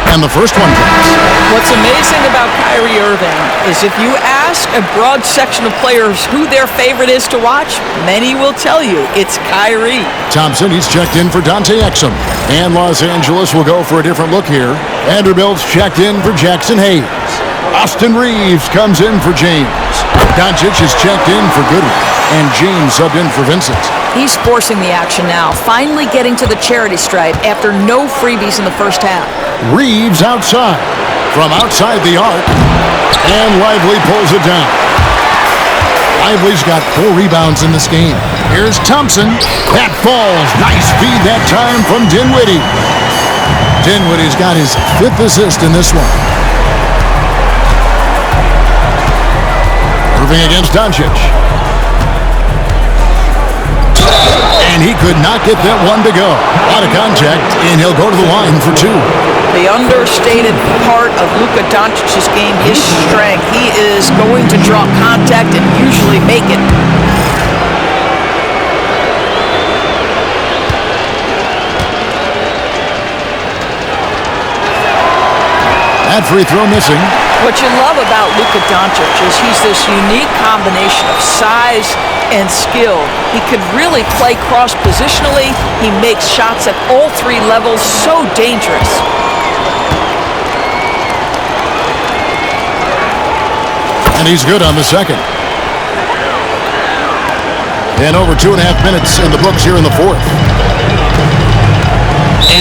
And the first one comes. What's amazing about Kyrie Irving is if you ask a broad section of players who their favorite is to watch, many will tell you it's Kyrie. Thompson, he's checked in for Dante Exum. And Los Angeles will go for a different look here. Vanderbilt's checked in for Jackson Hayes. Austin Reeves comes in for James. Doncic is checked in for Goodwin. And James subbed in for Vincent. He's forcing the action now, finally getting to the charity stripe after no freebies in the first half. Reeves outside. From outside the arc. And Lively pulls it down. Lively's got 4 rebounds in this game. Here's Thompson. That falls. Nice feed that time from Dinwiddie. Dinwiddie's got his 5th assist in this one. Irving against Doncic. And he could not get that one to go. Out of contact, and he'll go to the line for 2. The understated part of Luka Doncic's game, his strength. He is going to draw contact and usually make it. That free throw missing. What you love about Luka Doncic is he's this unique combination of size and skill. He could really play cross-positionally. He makes shots at all 3 levels, so dangerous. And he's good on the second. And over 2.5 minutes in the books here in the 4th.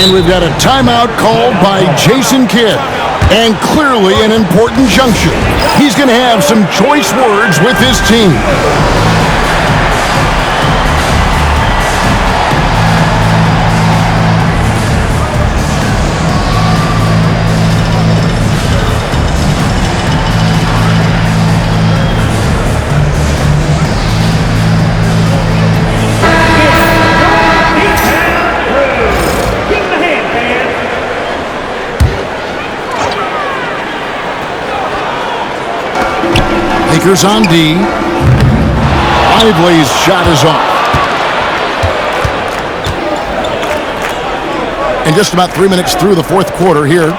And we've got a timeout called by Jason Kidd. And clearly an important junction. He's going to have some choice words with his team. Lakers on D. Lively's shot is off. And just about 3 minutes through the 4th quarter here.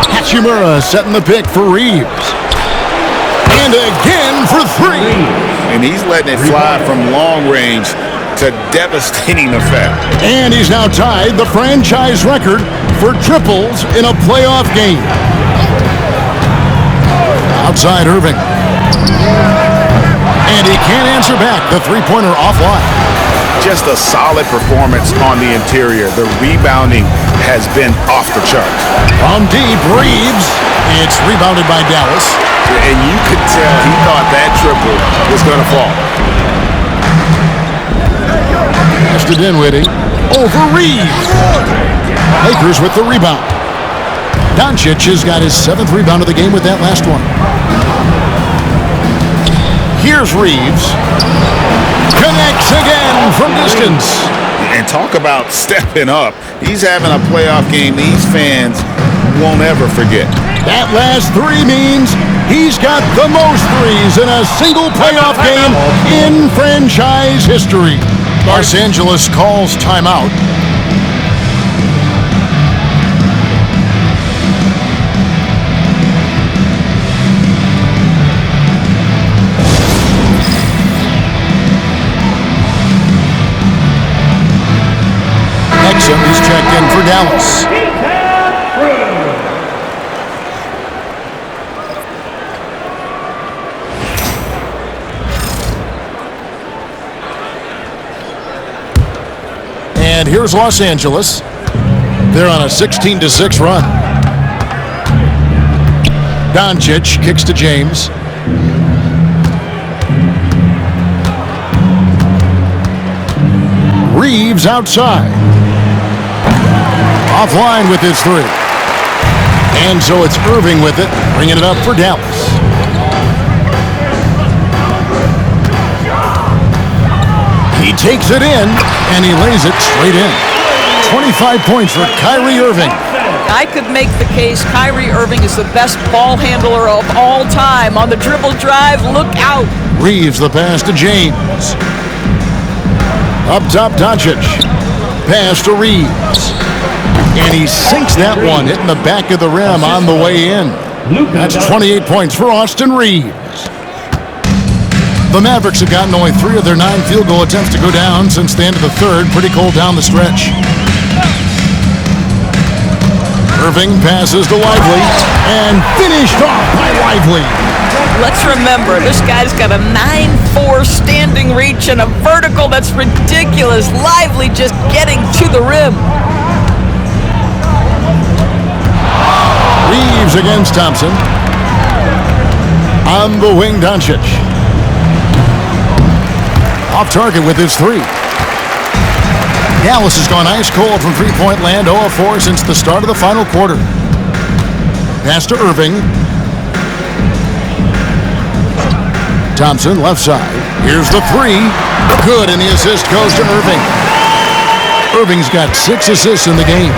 Hachimura setting the pick for Reeves. And again for 3. And he's letting it fly from long range to devastating effect. And he's now tied the franchise record for triples in a playoff game. Outside Irving. And he can't answer back. The 3-pointer offline. Just a solid performance on the interior. The rebounding has been off the charts. From deep, Reeves. It's rebounded by Dallas. And you could tell he thought that triple was going to fall. Pass to Dinwiddie. Over Reeves. Lakers with the rebound. Doncic has got his 7th rebound of the game with that last one. Here's Reeves. Connects again from distance. And talk about stepping up. He's having a playoff game these fans won't ever forget. That last 3 means he's got the most threes in a single playoff game in franchise history. Los Angeles calls timeout. He's checked in for Dallas. And here's Los Angeles. They're on a 16-6 run. Doncic kicks to James. Reeves outside. Offline with his 3. And so it's Irving with it, bringing it up for Dallas. He takes it in, and he lays it straight in. 25 points for Kyrie Irving. I could make the case Kyrie Irving is the best ball handler of all time. On the dribble drive, look out. Reeves the pass to James. Up top, Doncic. Pass to Reeves. And he sinks that one, hitting the back of the rim on the way in. That's 28 points for Austin Reeves. The Mavericks have gotten only 3 of their 9 field goal attempts to go down since the end of the third. Pretty cold down the stretch. Irving passes to Lively and finished off by Lively. Let's remember, this guy's got a 9'4" standing reach and a vertical that's ridiculous. Lively just getting to the rim. Reeves against Thompson. On the wing, Doncic. Off target with his 3. Dallas has gone ice cold from three-point land, 0 of 4 since the start of the final quarter. Pass to Irving. Thompson, left side. Here's the 3. Good, and the assist goes to Irving. Irving's got 6 assists in the game.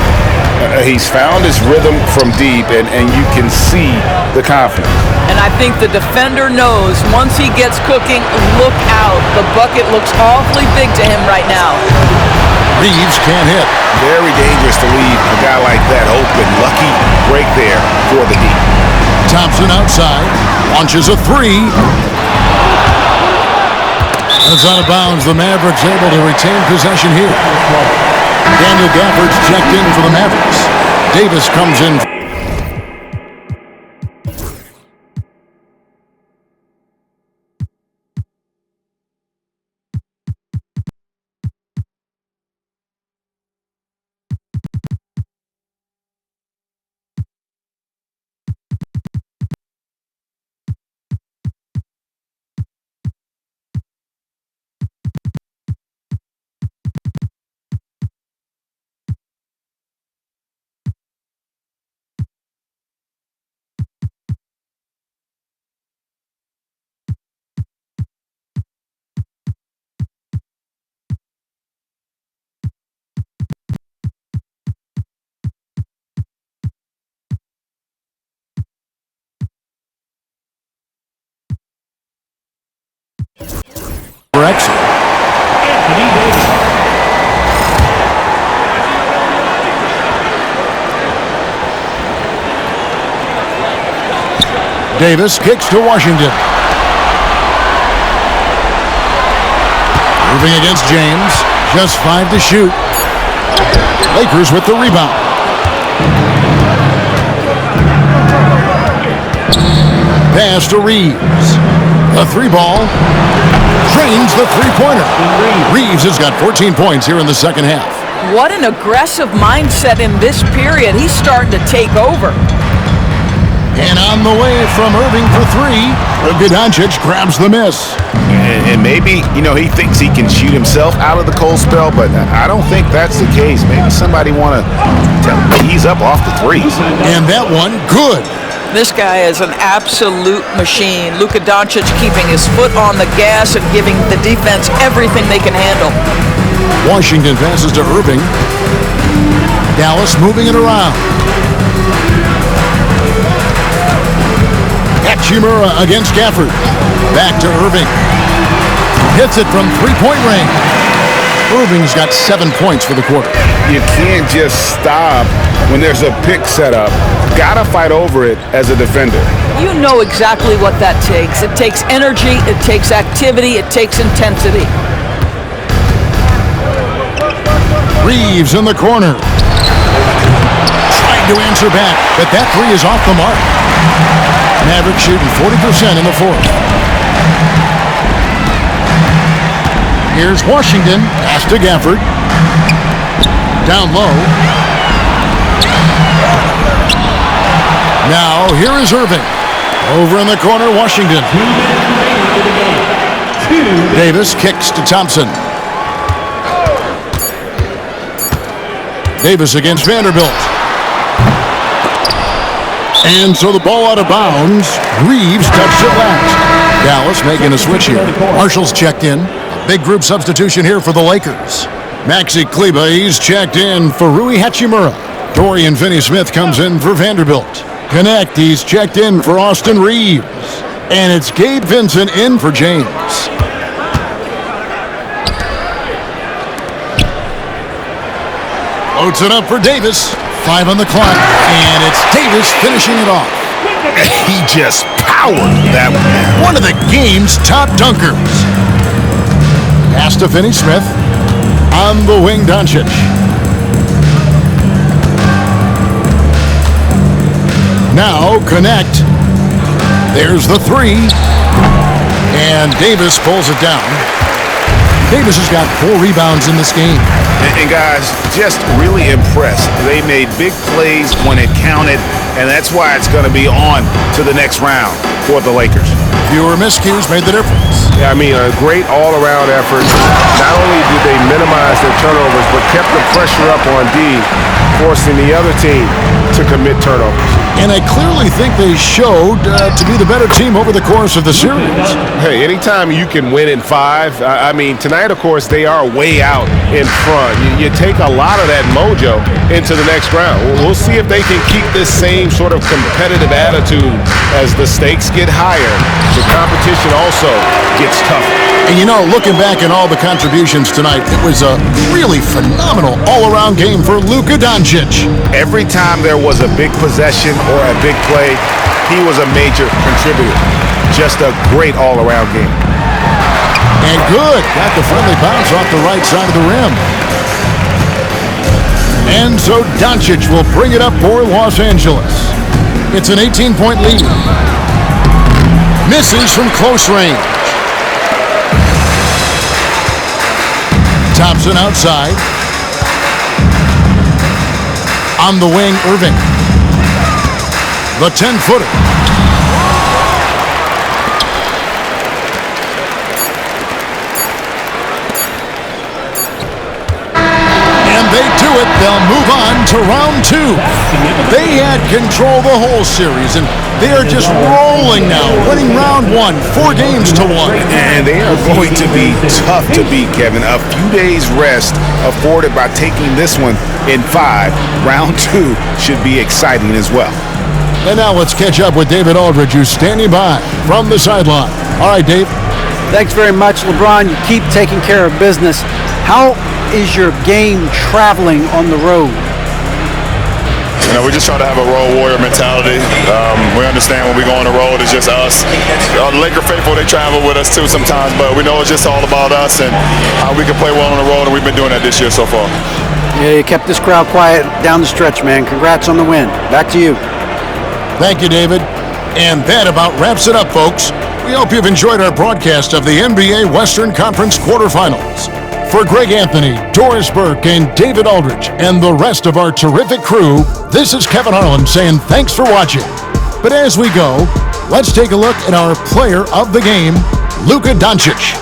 He's found his rhythm from deep, and you can see the confidence. And I think the defender knows once he gets cooking, look out. The bucket looks awfully big to him right now. Reeves can't hit. Very dangerous to leave a guy like that open. Lucky break there for the deep. Thompson outside. Launches a 3. That's out of bounds. The Mavericks able to retain possession here. Daniel Gafford's checked in for the Mavericks. Davis comes in. Correction. Davis kicks to Washington. Irving against James. Just 5 to shoot. Lakers with the rebound. Pass to Reeves. The 3 ball. Drains the 3-pointer. Reeves has got 14 points here in the second half. What an aggressive mindset in this period. He's starting to take over. And on the way from Irving for 3, Doncic grabs the miss. And maybe, he thinks he can shoot himself out of the cold spell, but I don't think that's the case. Maybe somebody want to tell him he's up off the 3s. And that one, good. This guy is an absolute machine. Luka Doncic keeping his foot on the gas and giving the defense everything they can handle. Washington passes to Irving. Dallas moving it around. Hachimura against Gafford. Back to Irving. Hits it from 3-point range. Irving's got 7 points for the quarter. You can't just stop when there's a pick set up. Gotta fight over it as a defender. You know exactly what that takes. It takes energy, it takes activity, it takes intensity. Reeves in the corner. Trying to answer back, but that 3 is off the mark. Mavericks shooting 40% in the fourth. Here's Washington. Pass to Gafford. Down low. Now, here is Irving. Over in the corner, Washington. Davis kicks to Thompson. Davis against Vanderbilt. And so the ball out of bounds. Reeves touched it last. Dallas making a switch here. Marshall's checked in. A big group substitution here for the Lakers. Maxi Kleber, he's checked in for Rui Hachimura. Dorian Finney-Smith comes in for Vanderbilt. Connect, he's checked in for Austin Reeves. And it's Gabe Vincent in for James. Loads it up for Davis. 5 on the clock, and it's Davis finishing it off. He just powered that one. One of the game's top dunkers. Pass to Finney-Smith. On the wing, Doncic. Now connect. There's the 3. And Davis pulls it down. Davis has got 4 rebounds in this game. And guys, just really impressed. They made big plays when it counted, and that's why it's going to be on to the next round for the Lakers. Fewer miscues made the difference. Yeah, I mean, a great all-around effort. Not only did they minimize their turnovers, but kept the pressure up on D, forcing the other team to commit turnovers. And I clearly think they showed to be the better team over the course of the series. Hey, anytime you can win in 5, I mean, tonight, of course, they are way out in front. You take a lot of that mojo into the next round. We'll see if they can keep this same sort of competitive attitude as the stakes get higher. The competition also gets tougher. And you know, looking back at all the contributions tonight, it was a really phenomenal all-around game for Luka Doncic. Every time there was a big possession or a big play, he was a major contributor. Just a great all-around game. And good. Got the friendly bounce off the right side of the rim. And so Doncic will bring it up for Los Angeles. It's an 18-point lead. Misses from close range. Thompson outside. On the wing, Irving. The 10-footer. And they do it. They'll move on to round 2. They had control the whole series, and they are just rolling now, winning round 1, 4 games to 1. And they are going to be tough to beat, Kevin. A few days rest afforded by taking this one in 5. Round 2 should be exciting as well. And now let's catch up with David Aldridge, who's standing by from the sideline. All right, Dave. Thanks very much, LeBron. You keep taking care of business. How is your game traveling on the road? You know, we just try to have a road warrior mentality. We understand when we go on the road, it's just us. The Laker faithful, they travel with us too sometimes, but we know it's just all about us and how we can play well on the road, and we've been doing that this year so far. Yeah, you kept this crowd quiet down the stretch, man. Congrats on the win. Back to you. Thank you, David. And that about wraps it up, folks. We hope you've enjoyed our broadcast of the NBA Western Conference quarterfinals. For Greg Anthony, Doris Burke, and David Aldridge, and the rest of our terrific crew, this is Kevin Harlan saying thanks for watching. But as we go, let's take a look at our player of the game, Luka Doncic.